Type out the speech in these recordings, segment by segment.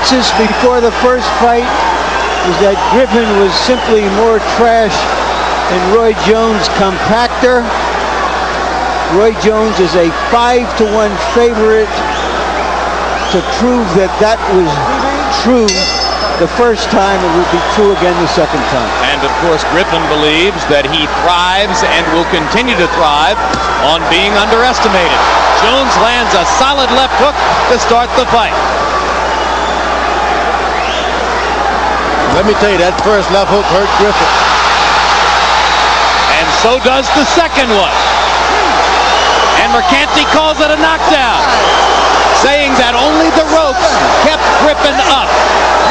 consensus before the first fight was that Griffin was simply more trash than Roy Jones compactor. Roy Jones is a 5-to-1 favorite to prove that that was true the first time. It would be true again the second time. And of course, Griffin believes that he thrives and will continue to thrive on being underestimated. Jones lands a solid left hook to start the fight. Let me tell you, that first left hook hurt Griffin. And so does the second one. And Mercanti calls it a knockdown, saying that only the ropes kept Griffin up.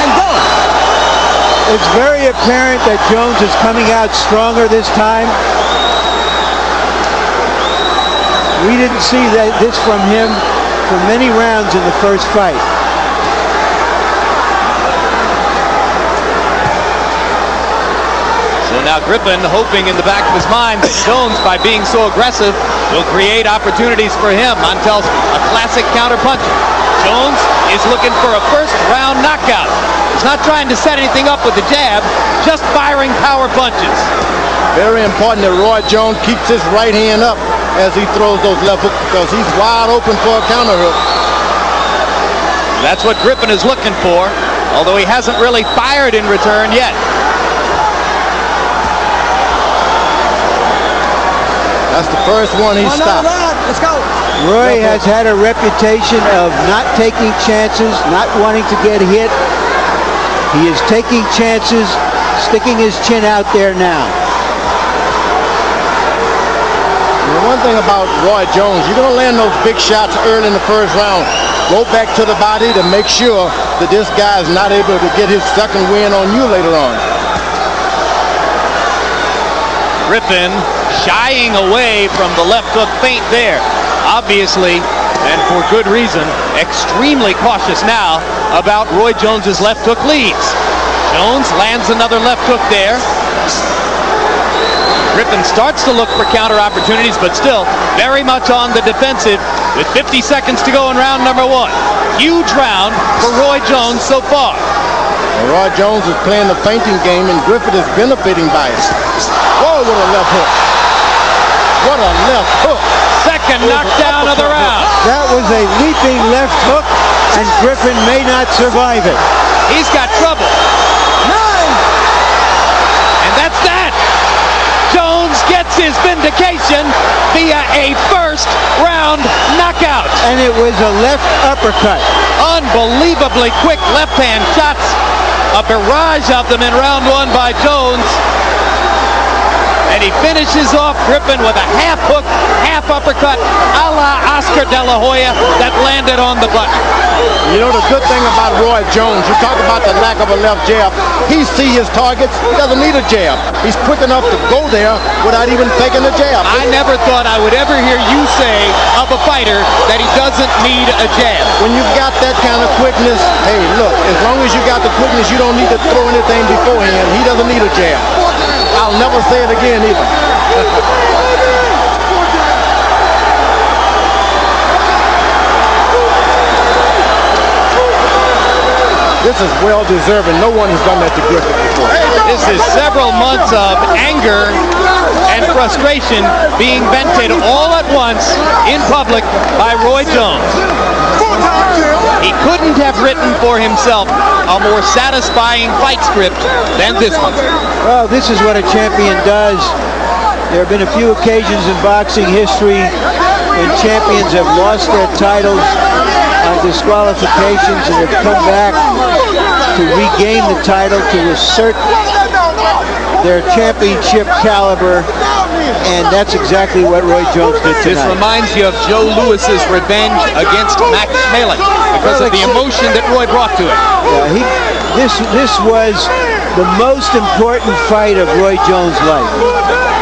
And go. It's very apparent that Jones is coming out stronger this time. We didn't see this from him for many rounds in the first fight. So now Griffin, hoping in the back of his mind that Jones, by being so aggressive, will create opportunities for him. Montell's a classic counterpuncher. Jones is looking for a first-round knockout. He's not trying to set anything up with the jab, just firing power punches. Very important that Roy Jones keeps his right hand up as he throws those left hooks, because he's wide open for a counter hook. That's what Griffin is looking for, although he hasn't really fired in return yet. That's the first one he stopped. Let's go. Roy has had a reputation of not taking chances, not wanting to get hit. He is taking chances, sticking his chin out there now. The one thing about Roy Jones, you're going to land those big shots early in the first round. Go back to the body to make sure that this guy is not able to get his second win on you later on. Griffin shying away from the left hook feint there. Obviously, and for good reason, extremely cautious now about Roy Jones's left hook leads. Jones lands another left hook there. Griffin starts to look for counter opportunities, but still very much on the defensive with 50 seconds to go in round number one. Huge round for Roy Jones so far. Well, Roy Jones is playing the feinting game, and Griffin is benefiting by it. Whoa, what a left hook. What a left hook. Second knockdown of the round. That was a leaping left hook, and Griffin may not survive it. He's got trouble. 9. And that's that. Jones gets his vindication via a first round knockout. And it was a left uppercut. Unbelievably quick left hand shots. A barrage of them in round one by Jones. And he finishes off Griffin with a half hook, half uppercut, a la Oscar De La Hoya, that landed on the button. You know the good thing about Roy Jones, you talk about the lack of a left jab. He sees his targets, he doesn't need a jab. He's quick enough to go there without even taking a jab. I never thought I would ever hear you say of a fighter that he doesn't need a jab. When you've got that kind of quickness, hey, look, as long as you got the quickness, you don't need to throw anything beforehand. He doesn't need a jab. I'll never say it again either. This is well deserving. No one has done that to Griffin before. This is several months of anger and frustration being vented all at once in public by Roy Jones. He couldn't have written for himself a more satisfying fight script than this one. Well, this is what a champion does. There have been a few occasions in boxing history when champions have lost their titles on disqualifications and have come back to regain the title, to assert their championship caliber, and that's exactly what Roy Jones did tonight. This reminds you of Joe Louis's revenge against Max Malin because of the emotion that Roy brought to it. Yeah, this was the most important fight of Roy Jones' life.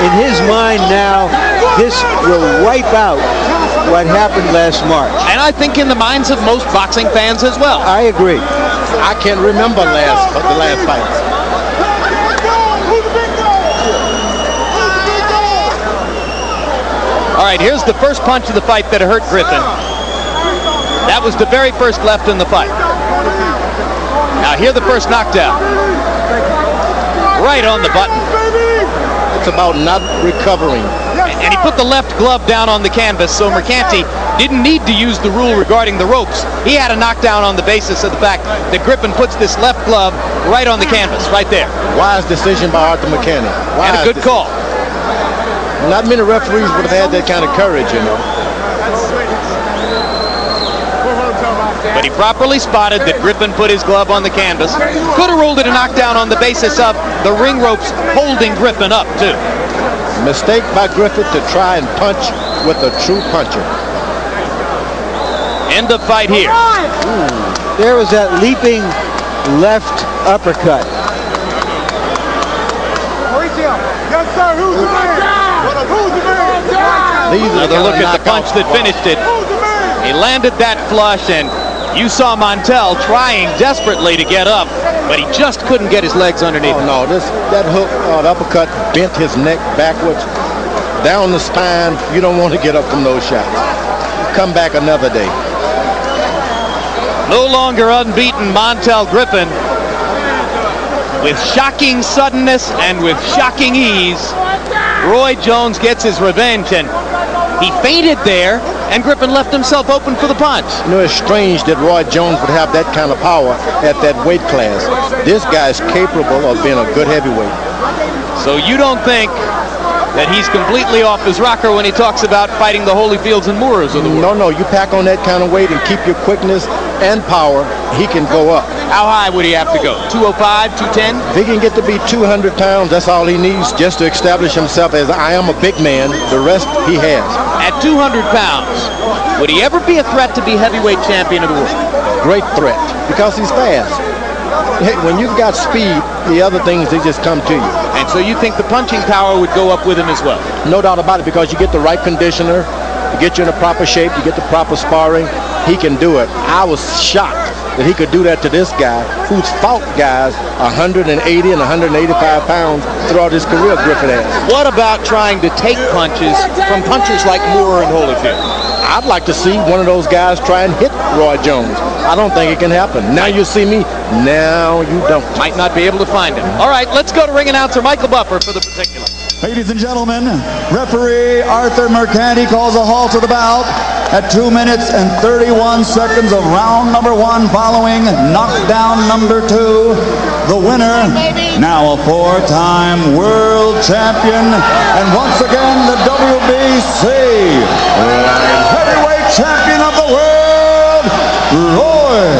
In his mind now, this will wipe out what happened last March. And I think in the minds of most boxing fans as well. I agree. I can't remember the last fight. All right, here's the first punch of the fight that hurt Griffin. That was the very first left in the fight. Now here the first knockdown. Right on the button. It's about not recovering. And he put the left glove down on the canvas, so Mercanti didn't need to use the rule regarding the ropes. He had a knockdown on the basis of the fact that Griffin puts this left glove right on the canvas, right there. Wise decision by Arthur Mercanti. And a good call. Not many referees would have had that kind of courage, you know. But he properly spotted that Griffin put his glove on the canvas. Could have ruled it a knockdown on the basis of the ring ropes holding Griffin up, too. Mistake by Griffin to try and punch with a true puncher. End of fight here. There was that leaping left uppercut. Yes, sir. Who's the man? Who's the man? Another look at the punch that finished it. He landed that flush, and you saw Montell trying desperately to get up, but he just couldn't get his legs underneath. Oh, no, that hook, the uppercut bent his neck backwards, down the spine. You don't want to get up from those shots. Come back another day. No longer unbeaten Montell Griffin, with shocking suddenness and with shocking ease, Roy Jones gets his revenge, and he feinted there, and Griffin left himself open for the punch. You know, it's strange that Roy Jones would have that kind of power at that weight class. This guy's capable of being a good heavyweight. So you don't think that he's completely off his rocker when he talks about fighting the Holyfields and Moores of the world? No, you pack on that kind of weight and keep your quickness and power, he can go up. How high would he have to go? 205, 210? If he can get to be 200 pounds, that's all he needs just to establish himself as I am a big man. The rest he has. At 200 pounds, would he ever be a threat to be heavyweight champion of the world? Great threat, because he's fast. Hey, when you've got speed, the other things, they just come to you. And so you think the punching power would go up with him as well? No doubt about it, because you get the right conditioner, you get you in the proper shape, you get the proper sparring, he can do it. I was shocked that he could do that to this guy who's fought guys 180 and 185 pounds throughout his career, Griffin has. What about trying to take punches from punchers like Moore and Holyfield? I'd like to see one of those guys try and hit Roy Jones. I don't think it can happen. Now you see me, now you don't. Might not be able to find him. All right, let's go to ring announcer Michael Buffer for the particular. Ladies and gentlemen, referee Arthur Mercanti calls a halt to the bout at 2 minutes and 31 seconds of round number 1 following knockdown number 2. The winner, now a 4-time world champion, and once again the WBC heavyweight champion of the world, Roy